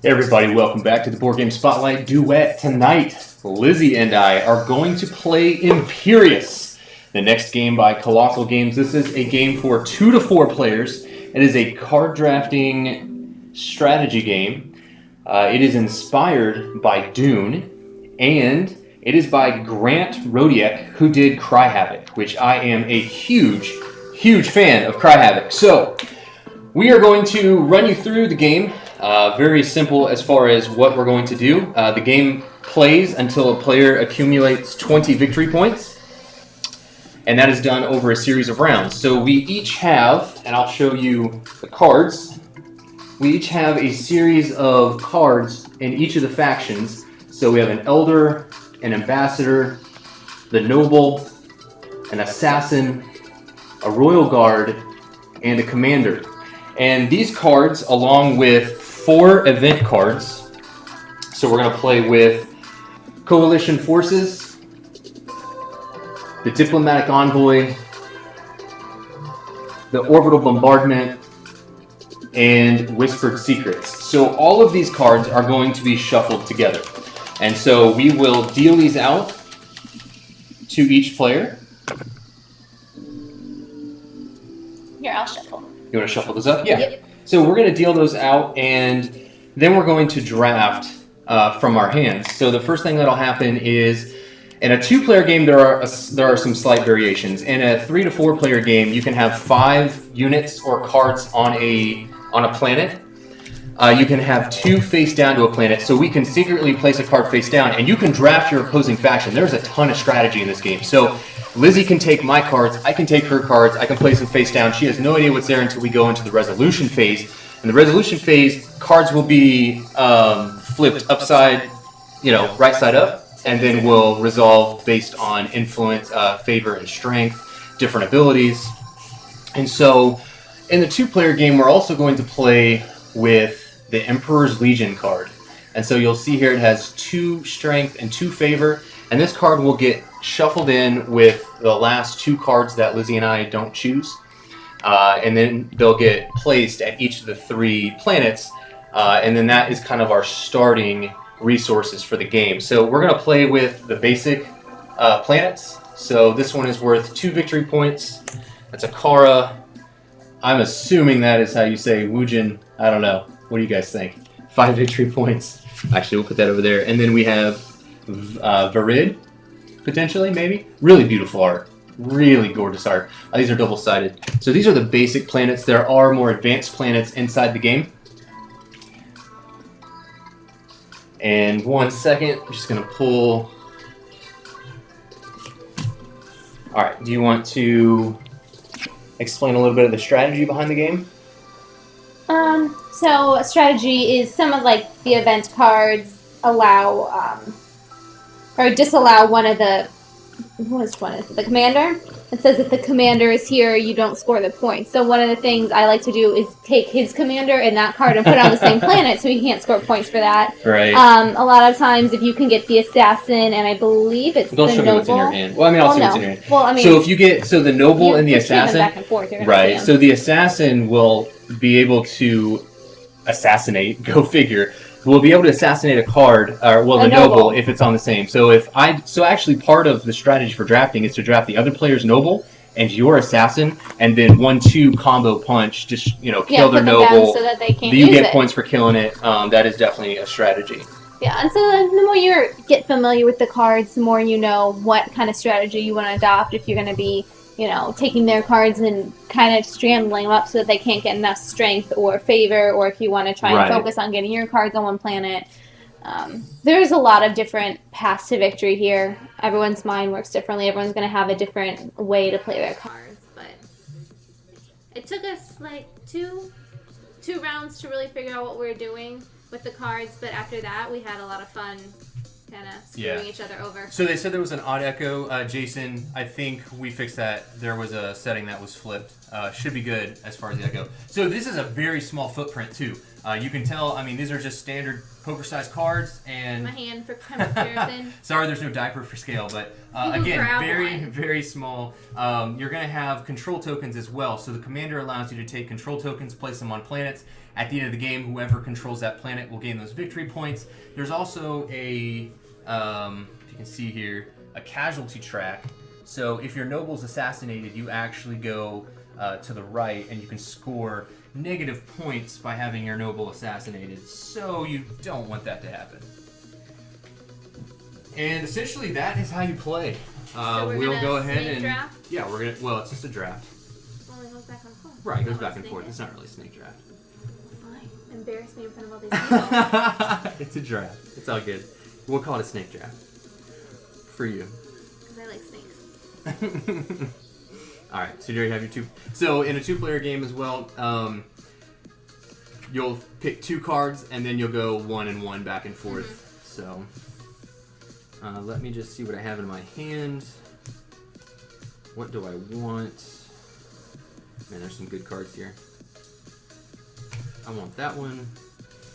Hey everybody, welcome back to the Board Game Spotlight Duet. Tonight, Lizzie and I are going to play Imperius, the next game by Colossal Games. This is a game for 2 to 4 players. It is a card drafting strategy game. It is inspired by Dune, and it is by Grant Rodiak, who did Cry Havoc, which I am a huge fan of Cry Havoc. So, we are going to run you through the game. Very simple as far as what we're going to do. The game plays until a player accumulates 20 victory points, and that is done over a series of rounds. So we each have, and I'll show you the cards, we each have a series of cards in each of the factions. So we have an Elder, an Ambassador, the Noble, an Assassin, a Royal Guard, and a Commander. And these cards, along with 4 event cards, so we're going to play with Coalition Forces, the Diplomatic Envoy, the Orbital Bombardment, and Whispered Secrets. So all of these cards are going to be shuffled together. And so we will deal these out to each player. Here, I'll shuffle. You want to shuffle this up? Yeah. Yep. So we're going to deal those out, and then we're going to draft from our hands. So the first thing that'll happen is, in a 2-player game, there are some slight variations. In a 3 to 4 player game, you can have 5 units or cards on a planet. You can have 2 face down to a planet, so we can secretly place a card face down, and you can draft your opposing faction. There's a ton of strategy in this game. So Lizzie can take my cards, I can take her cards, I can place them face down. She has no idea what's there until we go into the resolution phase. In the resolution phase, cards will be flipped upside, right side up, and then will resolve based on influence, favor, and strength, different abilities. And so in the 2-player game, we're also going to play with the Emperor's Legion card. And so you'll see here it has 2 strength and 2 favor, and this card will get shuffled in with the last 2 cards that Lizzie and I don't choose. And then they'll get placed at each of the 3 planets, and then that is kind of our starting resources for the game. So we're going to play with the basic planets. So this one is worth 2 victory points. That's a Kara. I'm assuming that is how you say Wujin. I don't know. What do you guys think? 5 victory points. Actually, we'll put that over there. And then we have Varid, potentially, maybe. Really beautiful art. Really gorgeous art. These are double-sided. So these are the basic planets. There are more advanced planets inside the game. And 1 second, I'm just going to pull. All right, do you want to explain a little bit of the strategy behind the game? So strategy is some of the event cards allow or disallow one of the, which one is it? The commander? It says if the commander is here, you don't score the points. So one of the things I like to do is take his commander and that card and put it on the same planet so he can't score points for that. Right. A lot of times if you can get the assassin, and I believe it's Don't the show me noble. what's in your hand. Well, I mean, I'll see what's in your hand. Well, I mean, so if you get, the noble and the assassin, back and forth, you're gonna right, see 'em. so the assassin will be able to assassinate, go figure, will be able to assassinate a card, or the noble, if it's on the same. So actually part of the strategy for drafting is to draft the other player's noble and your assassin, and then 1-2 combo punch, just, kill their noble. So that they can't you use get it. points for killing it. That is definitely a strategy. Yeah, and so the more you get familiar with the cards, the more you know what kind of strategy you want to adopt if you're going to be, taking their cards and kind of scrambling them up so that they can't get enough strength or favor, or if you want to try and focus on getting your cards on one planet. There's a lot of different paths to victory here. Everyone's mind works differently. Everyone's going to have a different way to play their cards. But it took us two rounds to really figure out what we were doing with the cards. But after that, we had a lot of fun kind of screwing each other over. So they said there was an odd echo. Jason, I think we fixed that. There was a setting that was flipped. Should be good as far as the echo. So this is a very small footprint too. You can tell, I mean, these are just standard poker-sized cards, and... My hand for comparison. Sorry, there's no diaper for scale, but You again, grab very, one. very small. You're going to have control tokens as well, so the commander allows you to take control tokens, place them on planets. At the end of the game, whoever controls that planet will gain those victory points. There's also a, if you can see here, a casualty track. So if your noble's assassinated, you actually go to the right, and you can score negative points by having your noble assassinated. So you don't want that to happen. And essentially, that is how you play. So we're we'll gonna go ahead snake and draft? yeah, we're gonna. Well, it's just a draft. Well, it goes back and forth. Right, it goes Oh, back and snake forth. it. It's not really a snake draft. Fine. Embarrass me in front of all these people. It's a draft. It's all good. We'll call it a snake draft for you. Because I like snakes. All right, so there you have your two. So in a two-player game as well, you'll pick 2 cards and then you'll go 1 and 1 back and forth. So let me just see what I have in my hand. What do I want? Man, there's some good cards here. I want that one,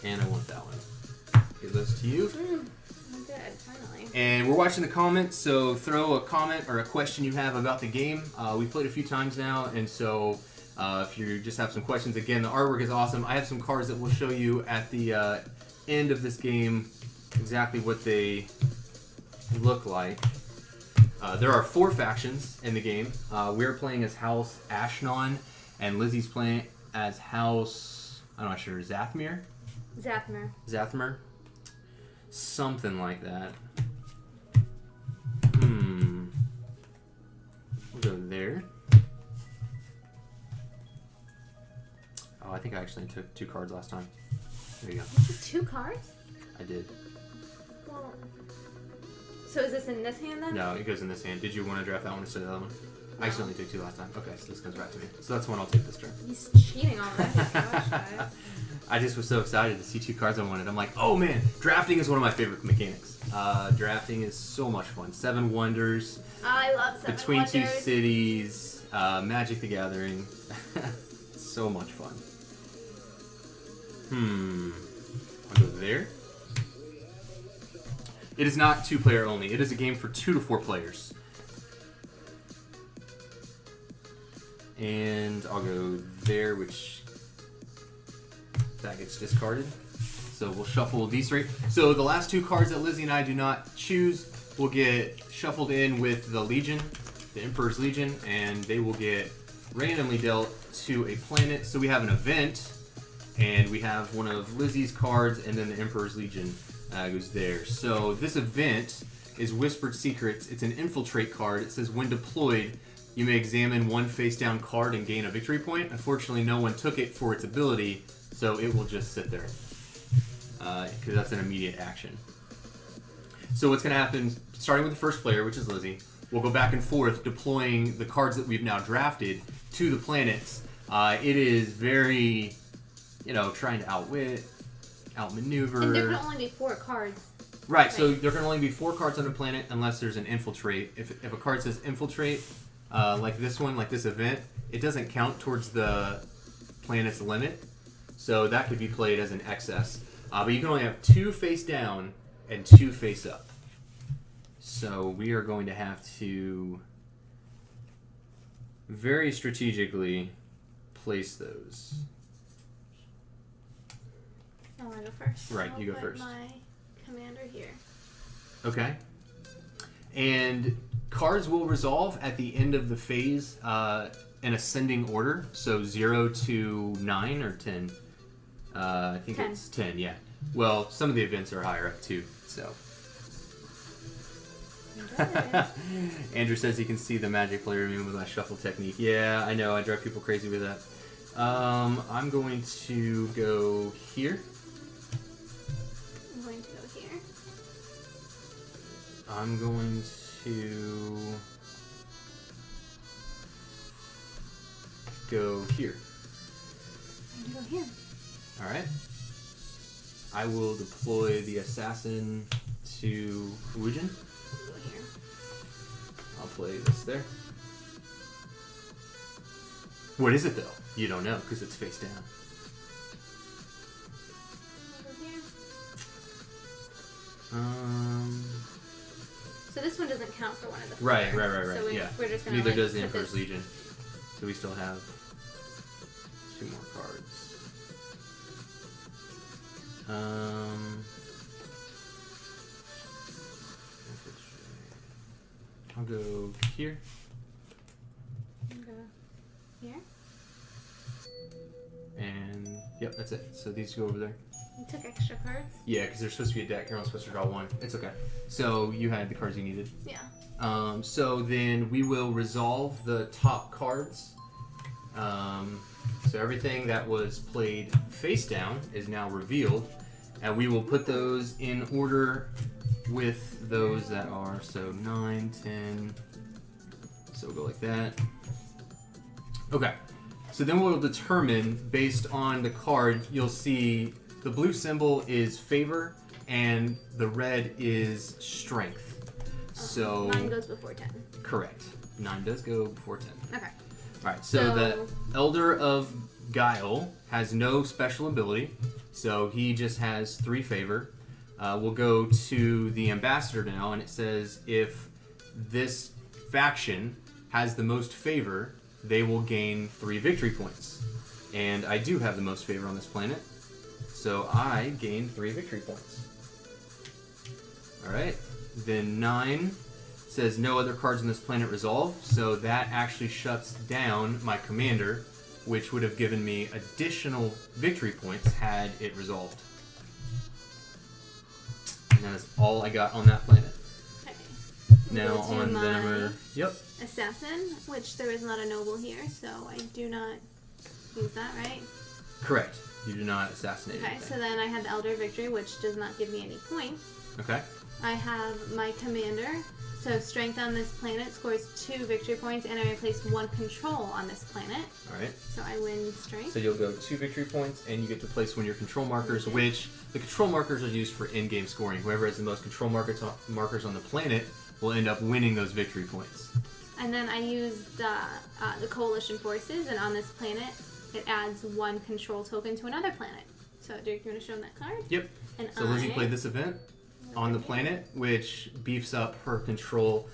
and I want that one. Give those to you. I'm good, finally. And we're watching the comments, so throw a comment or a question you have about the game. We've played a few times now, and so if you just have some questions, again, the artwork is awesome. I have some cards that will show you at the end of this game exactly what they look like. There are 4 factions in the game. We're playing as House Ashnon, and Lizzie's playing as House, I'm not sure, Zathmir? Zathmir? Something like that. We'll go there. Oh, I think I actually took 2 cards last time. There you go. You took 2 cards? I did. Well, so is this in this hand then? No, it goes in this hand. Did you want to draft that one instead of the other one? I accidentally took 2 last time. Okay, so this comes back to me. So that's one I'll take this turn. He's cheating already. Gosh, guys. I just was so excited to see 2 cards I wanted. I'm like, oh man, drafting is one of my favorite mechanics. Drafting is so much fun. 7 Wonders. I love 7 Between Wonders. 2 Cities. Magic the Gathering. So much fun. I'll go there. It is not 2-player only. It is a game for 2 to 4 players. And I'll go there, which that gets discarded. So we'll shuffle these 3. So the last 2 cards that Lizzie and I do not choose will get shuffled in with the Legion, the Emperor's Legion, and they will get randomly dealt to a planet. So we have an event, and we have one of Lizzie's cards, and then the Emperor's Legion goes there. So this event is Whispered Secrets. It's an infiltrate card. It says when deployed, you may examine 1 face-down card and gain a victory point. Unfortunately, no one took it for its ability, so it will just sit there. Because that's an immediate action. So what's going to happen, starting with the first player, which is Lizzie, we'll go back and forth deploying the cards that we've now drafted to the planets. It is very, trying to outwit, outmaneuver. And there can only be 4 cards. Right, so there can only be 4 cards on a planet unless there's an infiltrate. If a card says infiltrate, like this one, like this event, it doesn't count towards the planet's limit. So that could be played as an excess. But you can only have 2 face down and 2 face up. So we are going to have to very strategically place those. I want to go first. Right, you go put first. My commander here. Okay. And cards will resolve at the end of the phase in ascending order. So 0 to 9 or 10. I think 10. It's 10, yeah. Well, some of the events are higher up too, so. Andrew says he can see the Magic player move with my shuffle technique. Yeah, I know, I drive people crazy with that. I'm going to go here. I'm going to go here. I'm going to go here. I'm going to go here. Alright. I will deploy the assassin to Wujin. Go here. I'll play this there. What is it though? You don't know because it's face down. So this one doesn't count for one of the Right. So Yeah. we're just gonna Neither like, does the put Emperor's this- Legion. So we still have 2 more cards. I'll go here. Go here. And yep, that's it. So these go over there. You took extra cards. Yeah, because there's supposed to be a deck. You're only supposed to draw 1. It's okay. So you had the cards you needed. Yeah. So then we will resolve the top cards. So everything that was played face down is now revealed, and we will put those in order with those that are, so 9, 10, so we'll go like that. Okay, so then we'll determine, based on the card, you'll see the blue symbol is favor, and the red is strength. So 9 goes before 10. correct. 9 does go before 10. Okay. Alright, so the Elder of Guile has no special ability, so he just has 3 favor. We'll go to the Ambassador now, and it says if this faction has the most favor, they will gain 3 victory points. And I do have the most favor on this planet, so I gain 3 victory points. Alright, then 9 says no other cards on this planet resolve, so that actually shuts down my commander, which would have given me additional victory points had it resolved. And that is all I got on that planet. Okay. Now Go to on the my number... Yep. Assassin, which there is not a noble here, so I do not use that, right? Correct. You do not assassinate Okay, anything. so then I have the Elder Victory, which does not give me any points. Okay. I have my commander. So strength on this planet scores 2 victory points, and I replace 1 control on this planet. Alright. So I win strength. So you'll go 2 victory points, and you get to place one of your control markers, which the control markers are used for in-game scoring. Whoever has the most control markers on the planet will end up winning those victory points. And then I use the coalition forces, and on this planet, it adds 1 control token to another planet. So Derek, you want to show them that card? Yep. And So Lizzie played this event on the planet, which beefs up her control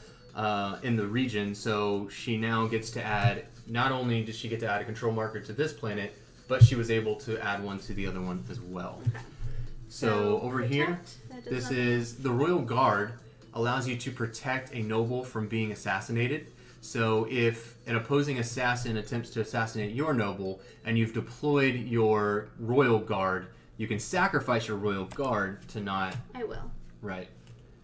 in the region. So she now gets to add, not only does she get to add a control marker to this planet, but she was able to add one to the other one as well. Okay. So over protect, here, that does this nothing. is the Royal Guard allows you to protect a noble from being assassinated. So if an opposing assassin attempts to assassinate your noble and you've deployed your Royal Guard, you can sacrifice your Royal Guard to not... I will. Right.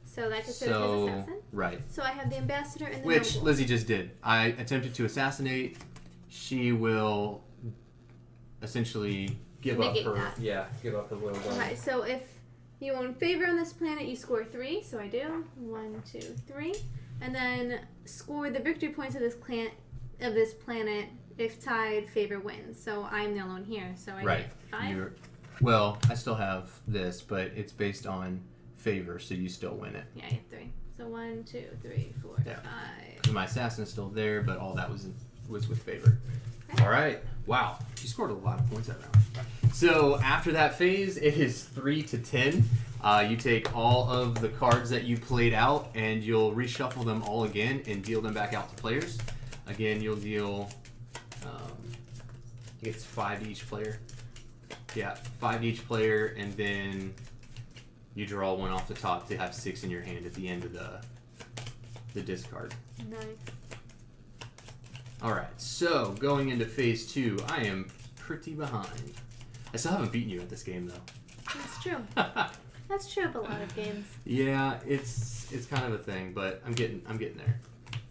So that considers So, his assassin? right. So I have the ambassador and the Which noble. Lizzie just did. I attempted to assassinate. She will essentially give Negate up her... that. Yeah, give up her Royal Guard. Okay, so if you own favor on this planet, you score 3. So I do 1, 2, 3, and then score the victory points of this planet. If tied, favor wins. So I'm the only one here. So I Right. get 5. Well, I still have this, but it's based on favor, so you still win it. Yeah, I have 3. So 1, 2, 3, 4, Yeah. 5. My assassin's still there, but all that was with favor. Okay. All right. Wow. You scored a lot of points that round. So after that phase, it is 3 to 10. You take all of the cards that you played out, and you'll reshuffle them all again and deal them back out to players. Again, you'll deal... I think it's 5 to each player. Yeah, 5 to each player, and then you draw 1 off the top to have 6 in your hand at the end of the discard. Nice. Alright, so going into phase 2, I am pretty behind. I still haven't beaten you at this game, though. That's true. That's true of a lot of games. Yeah, it's kind of a thing, but I'm getting there.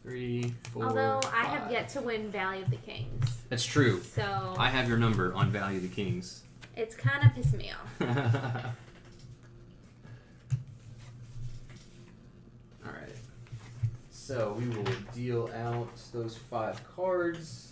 3, 4, Although I 5. have yet to win Valley of the Kings. That's true. So I have your number on Value of the Kings. it's kind of pissed me off. Alright. So we will deal out those 5 cards.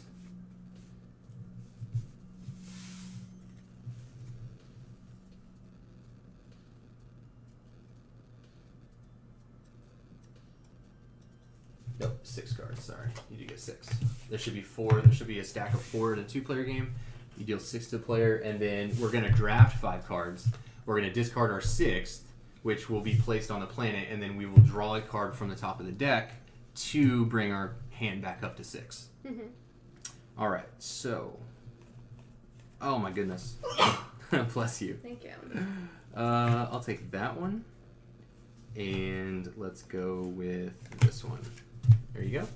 Nope, 6 cards, sorry. You do get 6. There should be 4. There should be a stack of 4 in a 2-player game. You deal 6 to the player, and then we're going to draft 5 cards. We're going to discard our 6th, which will be placed on the planet, and then we will draw a card from the top of the deck to bring our hand back up to 6. Mm-hmm. All right, so... Oh my goodness. Bless you. Thank you. I'll take that one. And let's go with this one. There you go.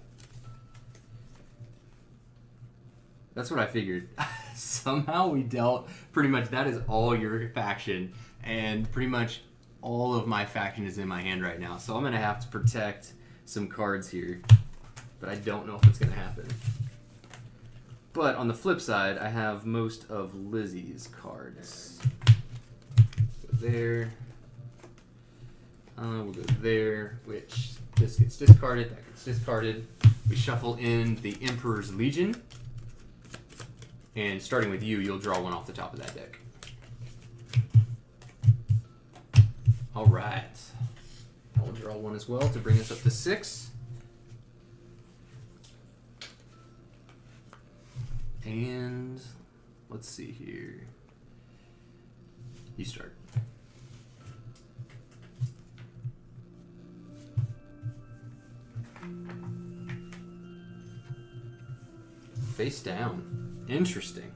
That's what I figured. Somehow we dealt pretty much, that is all your faction, and pretty much all of my faction is in my hand right now. So I'm going to have to protect some cards here, but I don't know if it's going to happen. But on the flip side, I have most of Lizzie's cards. Go there. We'll go there, which this gets discarded, that gets discarded. We shuffle in the Emperor's Legion. And starting with you, you'll draw one off the top of that deck. All right. I'll draw one as well to bring us up to 6. And let's see here. You start. Face down. Interesting.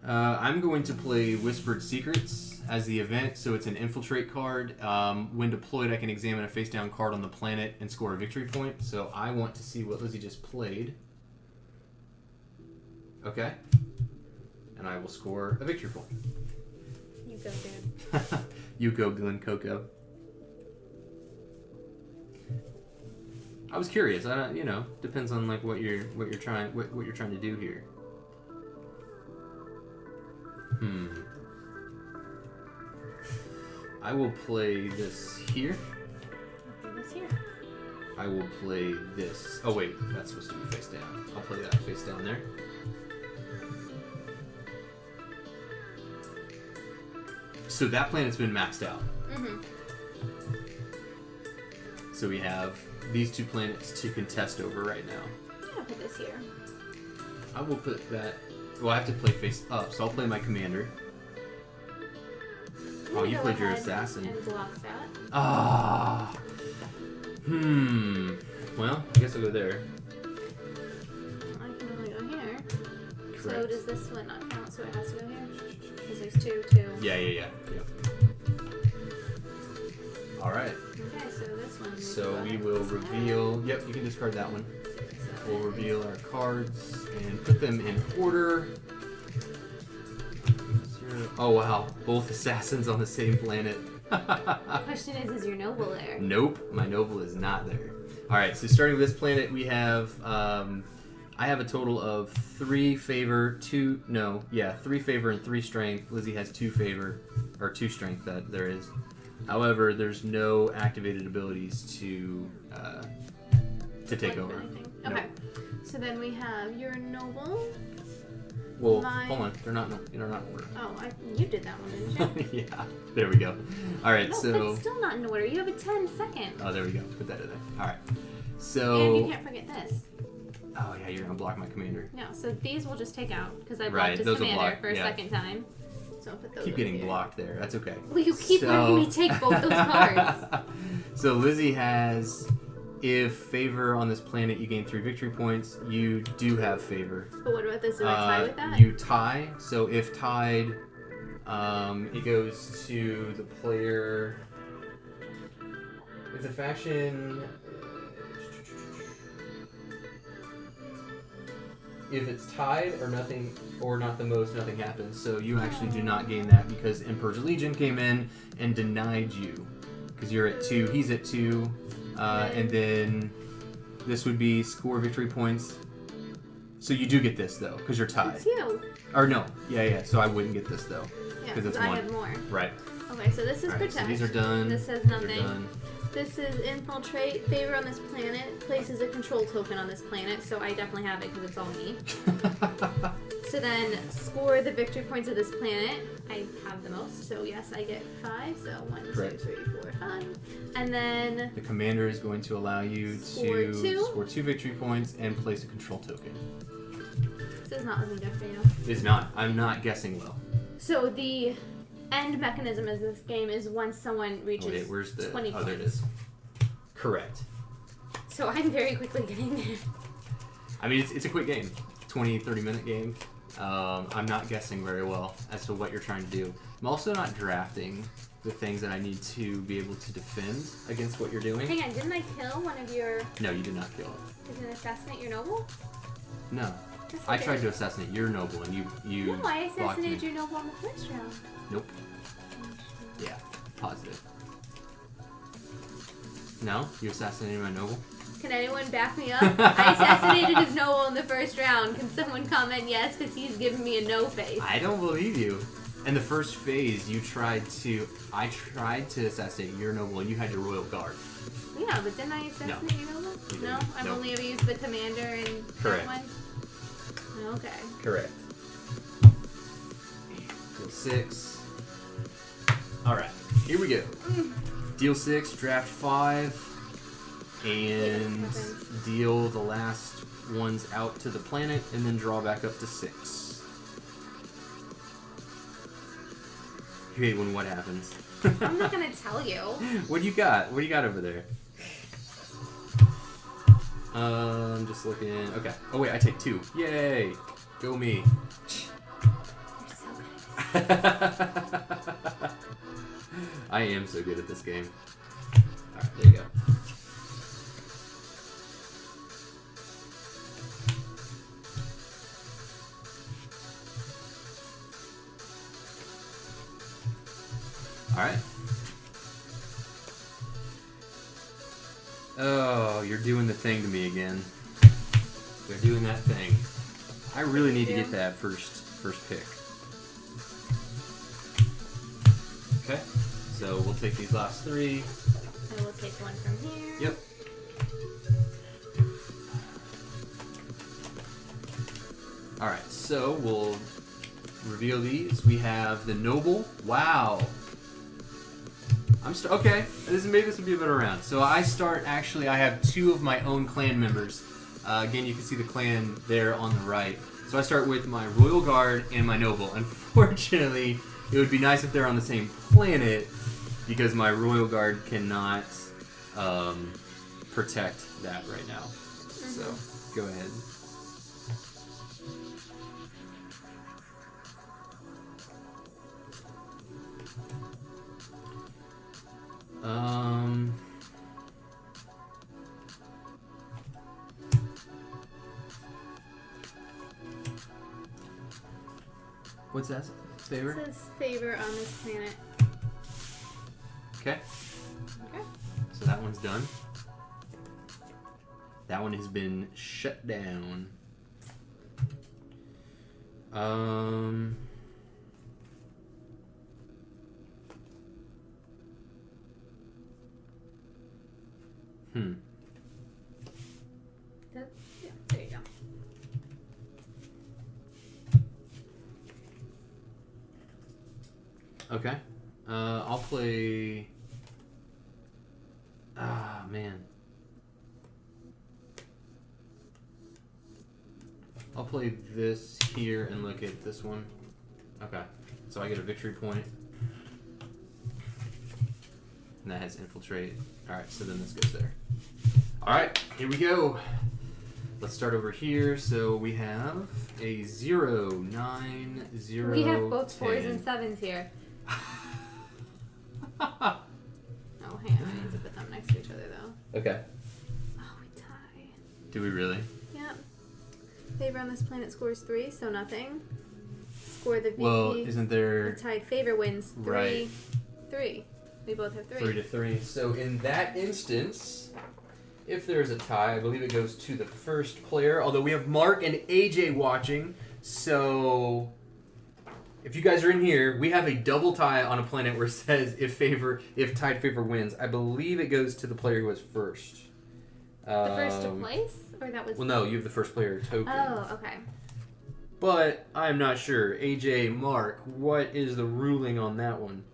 I'm going to play Whispered Secrets as the event, so it's an infiltrate card. When deployed, I can examine a face-down card on the planet and score a victory point. So I want to see what Lizzie just played. Okay. And I will score a victory point. You go, dude. You go, Glen Coco. I was curious. I don't, depends on like what you're trying to do here. I will play this here. This here. I will play this. Oh wait, that's supposed to be face down. I'll play that face down there. So that planet's been maxed out. Mm-hmm. So we have these 2 planets to contest over right now. I'll put this here. I will put that... Well, I have to play face up, so I'll play my commander. Oh, you played your assassin. And block that. Ah. Well, I guess I'll go there. I can only go here. Correct. So does this one not count? So it has to go here? Because there's 2, too. Yeah. All right. Okay, so this one. So we will reveal... Yep, you can discard that one. We'll reveal our cards and put them in order. Oh wow, both assassins on the same planet. The question is your noble there? Nope, my noble is not there. Alright, so starting with this planet, we have... I have a total of 3 favor, 3 favor and 3 strength. Lizzie has 2 favor, or 2 strength that there is. However, there's no activated abilities to take over. Okay, so then we have your noble. Well, hold on, they're not in order. Oh, you did that one, didn't you? Yeah, there we go. All right, no, so that's still not in order. You have a 10-second. Oh, there we go. Put that in there. All right. So. And you can't forget this. Oh yeah, you're gonna block my commander. No, so these we'll just take out because I blocked his commander for a second time. So I'll put those. Keep getting blocked there. That's okay. Well, you keep letting me take both those cards. So Lizzie has, if favor on this planet, you gain 3 victory points. You do have favor. But what about this? Do I tie with that? You tie. So if tied, it goes to the player. If the faction. If it's tied or nothing, or not the most, nothing happens. So you actually do not gain that because Emperor's Legion came in and denied you. Because you're at 2, he's at 2. And then this would be score victory points. So you do get this though, because you're tied. It's you. Or no, yeah. So I wouldn't get this though, because it's 1. I have more. Right. Okay, so this is protect. So these are done. This says nothing. This is infiltrate. Favor on this planet. Places a control token on this planet, so I definitely have it because it's all me. So then score the victory points of this planet. I have the most, so yes, I get 5. So 1, 2, 3, 4, 5. And then the commander is going to allow you to score 2 victory points and place a control token. This is not looking good for you. It's not. I'm not guessing well. So the end mechanism of this game is once someone reaches wait, where's the 20 points. there it is. Correct. So I'm very quickly getting there. I mean, it's a quick game. 20-30 minute game. I'm not guessing very well as to what you're trying to do. I'm also not drafting the things that I need to be able to defend against what you're doing. Hang on, didn't I kill one of your... No, you did not kill it. Didn't assassinate your noble? No. Yes, I tried to assassinate your noble and you No, I blocked me. assassinated your noble on the first round. Nope. Yeah, positive. No? You assassinated my noble? Can anyone back me up? I assassinated his noble in the first round. Can someone comment yes, because he's giving me a no face? I don't believe you. In the first phase, I tried to assassinate your noble and you had your royal guard. Yeah, but didn't I assassinate your noble? You No? didn't. I've Nope. only ever used the commander and Correct. that one? Okay. Correct. Deal 6. Alright, here we go. Deal 6, draft 5, and Yes, deal the last ones out to the planet, and then draw back up to 6. You hate when what happens. I'm not gonna tell you. What do you got? What do you got over there? I'm just looking. Okay. Oh wait, I take 2. Yay! Go me. You're so good. I am so good at this game. Alright, there you go. Alright. Oh, you're doing the thing to me again. You're doing that thing. I really need to get that first pick. Okay, so we'll take these last 3. I will take one from here. Yep. Alright, so we'll reveal these. We have the noble. Wow. Okay. Maybe this would be a better round. So I have 2 of my own clan members. Again, you can see the clan there on the right. So I start with my royal guard and my noble. Unfortunately, it would be nice if they're on the same planet because my royal guard cannot protect that right now. So go ahead. What's that? Favor? It says favor on this planet. Okay. Okay. So that one's done. That one has been shut down. Yeah, there you go. Okay. I'll play... Ah, man. I'll play this here and look at this one. Okay. So I get a victory point. And that has infiltrate. Alright, so then this goes there. Alright, here we go. Let's start over here. So we have a 0, 9, 0, We have both 10. 4s and 7s here. Oh, hang on. I need to put them next to each other, though. Okay. Oh, we tie. Do we really? Yep. Favor on this planet scores 3, so nothing. Score the VP. Well, isn't there... The tied favor wins 3. Right. 3. We both have 3. 3 to 3. So in that instance, if there's a tie, I believe it goes to the first player. Although we have Mark and AJ watching, so if you guys are in here, we have a double tie on a planet where it says if tied favor wins. I believe it goes to the player who was first. The first to place, or that was. Well, no, you have the first player token. Oh, okay. But I am not sure. AJ, Mark, what is the ruling on that one?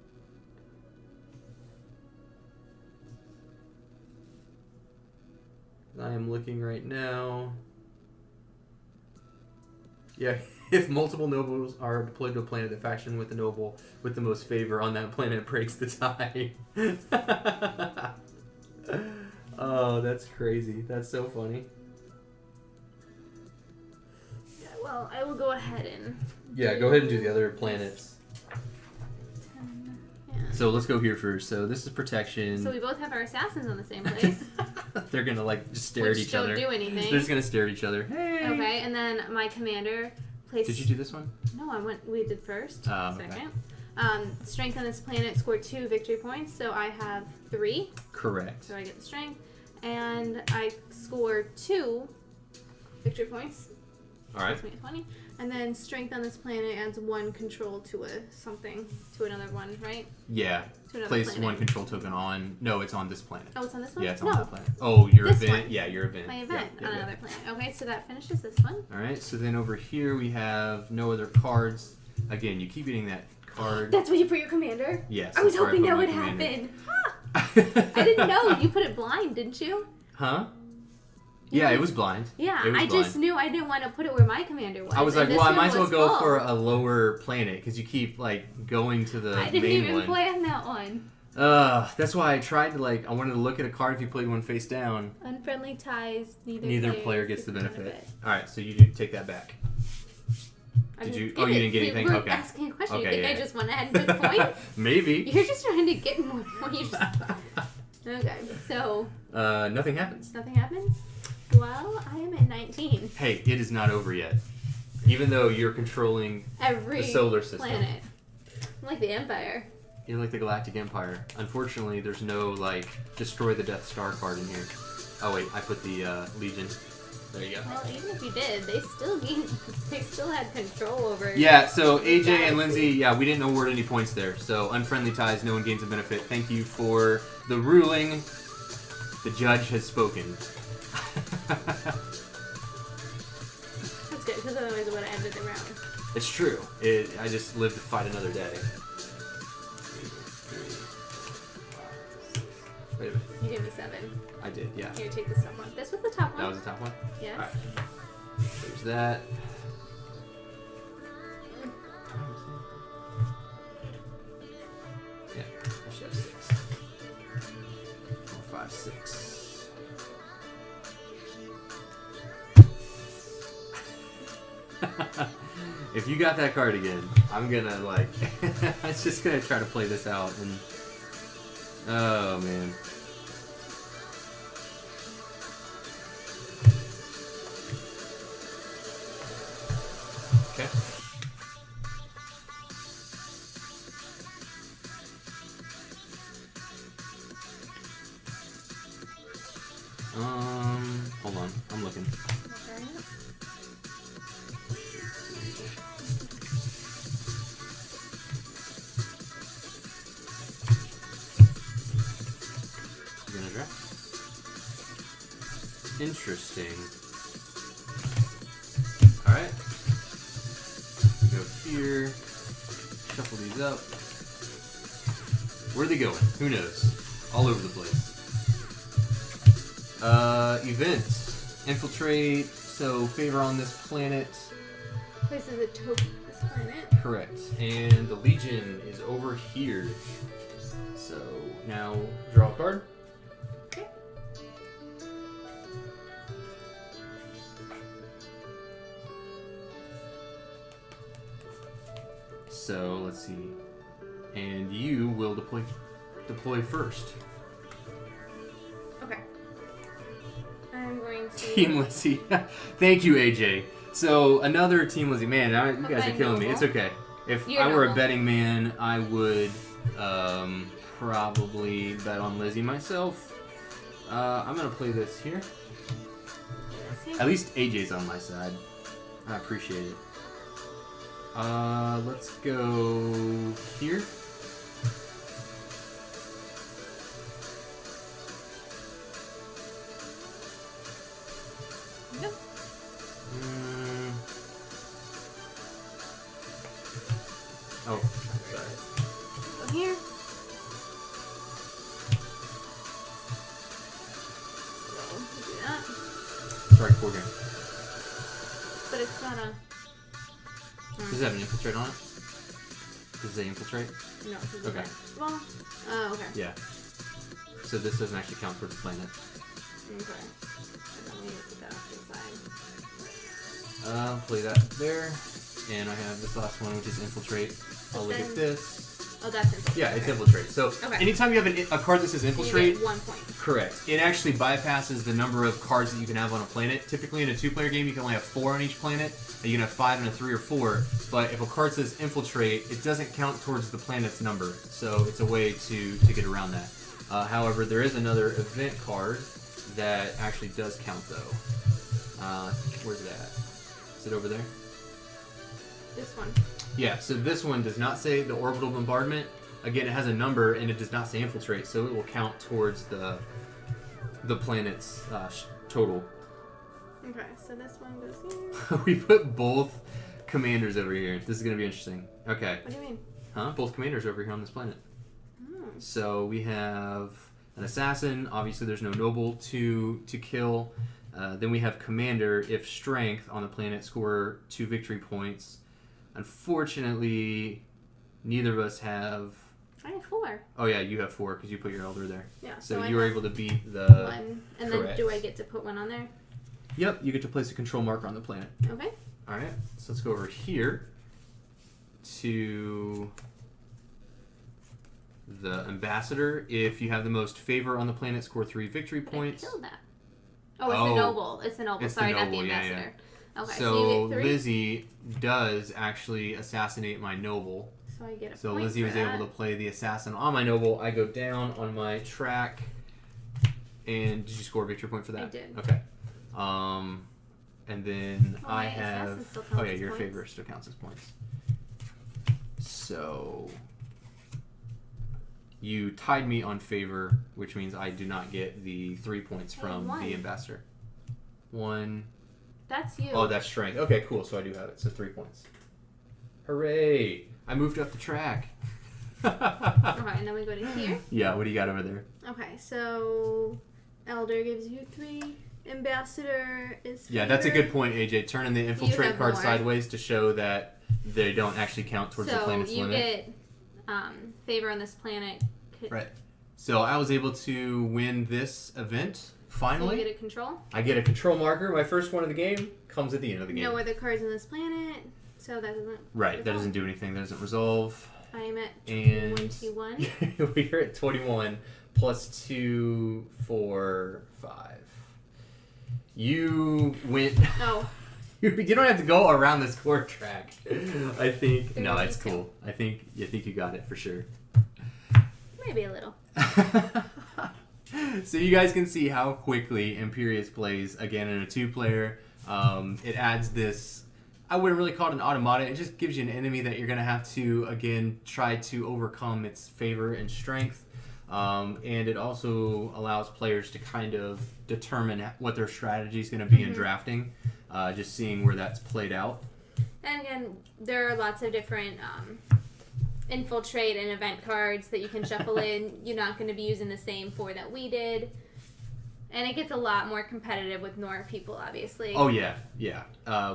I am looking right now. Yeah, If multiple nobles are deployed to a planet, the faction with the noble with the most favor on that planet breaks the tie. Oh, that's crazy. That's so funny. Yeah, well, I will go ahead and... Yeah, go ahead and do the other planets. 10, yeah. So let's go here first. So this is protection. So we both have our assassins on the same place. They're gonna like just stare at each other. Which don't do anything. They're just gonna stare at each other. Hey. Okay, and then my commander plays... Did you do this one? No, we did first. Okay. Second. Strength on this planet scored 2 victory points, so I have 3. Correct. So I get the strength. And I score 2 victory points. Alright. That's me at 20. And then strength on this planet adds 1 control to another one, right? Yeah. To another Place planet. 1 control token on. No, it's on this planet. Oh, it's on this one? Yeah, it's no. on that planet. Oh, your This event? one. Yeah, your event. My event Yeah, on yeah. another planet. Okay, so that finishes this one. Alright, so then over here we have no other cards. Again, you keep getting that card. That's what you put your commander? Yes. I was that's where hoping put that my would commander. happen. I didn't know. You put it blind, didn't you? Huh? Yeah, it was blind. Yeah, it was I just knew I didn't want to put it where my commander was. I was like, and well, I this might one as well was go full. for a lower planet because you keep like going to the I didn't main even one. plan that one. That's why I tried to I wanted to look at a card if you played one face down. Unfriendly ties. Neither player gets the benefit. benefit. All right, so you do take that back. I Did didn't you? get Oh, you it. didn't get anything. We're Okay. asking a question. Okay, you think yeah, I yeah. just went ahead and took points? Maybe. You're just trying to get more points. Okay, so Nothing happens. nothing happens. Well, I am at 19. Hey, it is not over yet. Even though you're controlling Every the solar system. planet. I'm like the Empire. You're like the Galactic Empire. Unfortunately, there's no destroy the Death Star card in here. Oh wait, I put the Legion. There you go. Well, even if you did, they still had control over. Yeah, so AJ Galaxy. and Lindsay, yeah, we didn't award any points there. So unfriendly ties, no one gains a benefit. Thank you for the ruling. The judge has spoken. That's good, because otherwise it would have ended the round. It's true. I just live to fight another day. Wait a minute. You gave me 7. I did, yeah. Here, take this top one. This was the top one. That was the top one? Yes. Alright. There's that. Yeah, I should have 6. 4, 5, 6. If you got that card again, I'm gonna I'm just gonna try to play this out and oh man. Okay. Hold on, I'm looking. Okay. You gonna draft? Interesting. Alright. Go here. Shuffle these up. Where are they going? Who knows? All over the place. Event. Infiltrate. So, favor on this planet. This is a token of this planet. Correct. And the Legion is over here. So, now draw a card. Okay. So, let's see. And you will deploy first. Okay. I'm going to... Team Lizzie. Thank you, AJ. So, another Team Lizzie. Man, you guys are Okay, killing me. noble. It's okay. If You're I were a noble. betting man, I would probably bet on Lizzie myself. I'm going to play this here. At least AJ's on my side. I appreciate it. Let's go here. Nope. Oh, sorry. Go here. So, do that. Strike 4 game. But it's not a... Does it have an infiltrate on it? Does it say infiltrate? No. It Okay. Well, okay. Yeah. So this doesn't actually count towards the planet. Okay. And then we put that off to the side. Play that there. And I have this last one, which is infiltrate. I'll look at this. Oh, that's infiltrate. Yeah, it's infiltrate. So anytime you have a card that says infiltrate, you get 1 point. Correct. It actually bypasses the number of cards that you can have on a planet. Typically in a 2-player game, you can only have 4 on each planet. You can have 5 and a 3 or 4. But if a card says infiltrate, it doesn't count towards the planet's number. So it's a way to get around that. However, there is another event card that actually does count, though. Where's it at? Is it over there? This one. Yeah, so this one does not say the orbital bombardment. Again, it has a number, and it does not say infiltrate, so it will count towards the planet's total. Okay, so this one goes here. We put both commanders over here. This is going to be interesting. Okay. What do you mean? Huh? Both commanders over here on this planet. Oh. So we have an assassin. Obviously, there's no noble to kill. Then we have commander. If strength on the planet, score 2 victory points. Unfortunately, neither of us have... I have 4. Oh yeah, you have 4 because you put your elder there. Yeah. So you were able to beat the... 1. And correct. then do I get to put 1 on there? Yep, you get to place a control marker on the planet. Okay. Alright, so let's go over here to the ambassador. If you have the most favor on the planet, score 3 victory points. I killed that. Oh, it's the noble. It's the noble. It's Sorry, the noble, not the yeah, ambassador. yeah. Okay, so you get 3. Lizzie does actually assassinate my noble. So I get a So point Lizzie for was that. able to play the assassin on my noble. I go down on my track. And did you score a victory point for that? I did. Okay. And then Well, I my have... assassin still counts Oh yeah, as your points. favor still counts as points. So... You tied me on favor, which means I do not get the 3 points from the ambassador. 1. That's you. Oh, that's strength. Okay, cool. So I do have it. So 3 points. Hooray! I moved up the track. Okay, and then we go to here. Yeah, what do you got over there? Okay, so Elder gives you 3. Ambassador is favor. Yeah, that's a good point, AJ. Turning the infiltrate have card more. sideways to show that they don't actually count towards the planet's So you limit. get favor on this planet. Right. So I was able to win this event, finally. So you get a control. I get a control marker. My first one of the game comes at the end of the game. No other cards on this planet, so that doesn't... Right, that doesn't do anything. That doesn't resolve. I am at And 21. we're at 21 plus 2, 4, 5. You went... Oh. You don't have to go around this core track. I think... No, Very it's detailed. cool. I think you got it for sure. Maybe a little. So you guys can see how quickly Imperius plays, again, in a 2-player. It adds this... I wouldn't really call it an automata. It just gives you an enemy that you're going to have to, again, try to overcome its favor and strength. And it also allows players to kind of determine what their strategy is going to be in drafting. Just seeing where that's played out. And again, there are lots of different infiltrate and event cards that you can shuffle in. You're not going to be using the same 4 that we did. And it gets a lot more competitive with more people, obviously. Oh, yeah, yeah.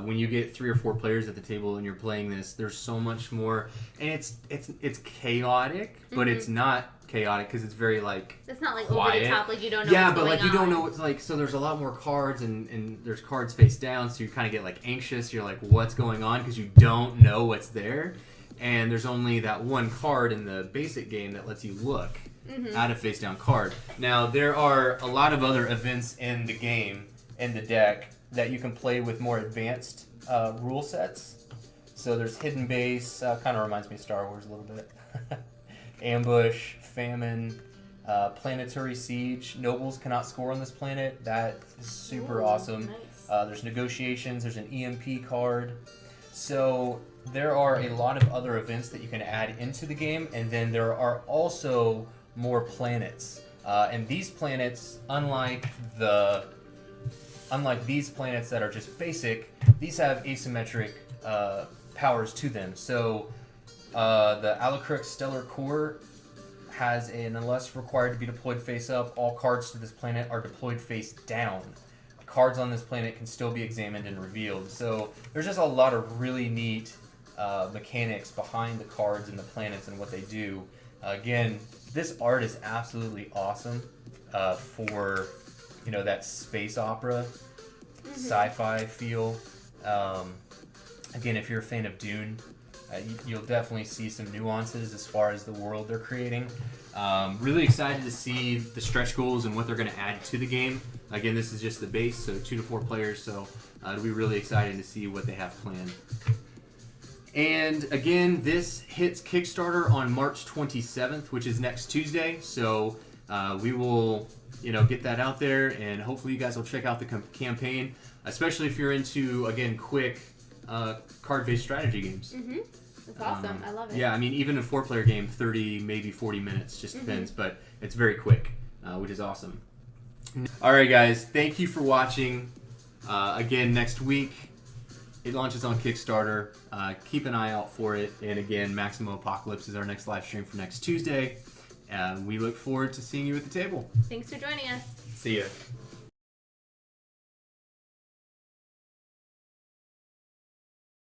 When you get 3 or 4 players at the table and you're playing this, there's so much more. And it's chaotic, but it's not chaotic because it's very, like, it's not, like, quiet. over the top, like, you don't know yeah, what's but, going like, you on. don't know what's, like, so there's a lot more cards and there's cards face down, so you kind of get, like, anxious. You're like, what's going on? Because you don't know what's there. And there's only that one card in the basic game that lets you look at a face-down card. Now, there are a lot of other events in the game, in the deck, that you can play with more advanced rule sets. So there's Hidden Base, kind of reminds me of Star Wars a little bit. Ambush, Famine, Planetary Siege. Nobles cannot score on this planet. That is super awesome. Nice. There's Negotiations, there's an EMP card. So there are a lot of other events that you can add into the game, and then there are also more planets. And these planets, unlike these planets that are just basic, these have asymmetric powers to them. So the Alacrux Stellar Core has an unless required to be deployed face up, all cards to this planet are deployed face down. Cards on this planet can still be examined and revealed. So there's just a lot of really neat mechanics behind the cards and the planets and what they do. Again, this art is absolutely awesome for that space opera sci-fi feel. Again, if you're a fan of Dune, you'll definitely see some nuances as far as the world they're creating. Really excited to see the stretch goals and what they're going to add to the game. Again, this is just the base, so 2 to 4 players, so it'll be really exciting to see what they have planned. And again, this hits Kickstarter on March 27th, which is next Tuesday, so we will get that out there, and hopefully you guys will check out the campaign, especially if you're into, again, quick card-based strategy games. That's awesome. I love it. Yeah, I mean, even a 4-player game, 30, maybe 40 minutes, just depends, but it's very quick, which is awesome. All right, guys, thank you for watching. Again, next week, it launches on Kickstarter. Keep an eye out for it. And again, Maximum Apocalypse is our next live stream for next Tuesday. We look forward to seeing you at the table. Thanks for joining us. See ya.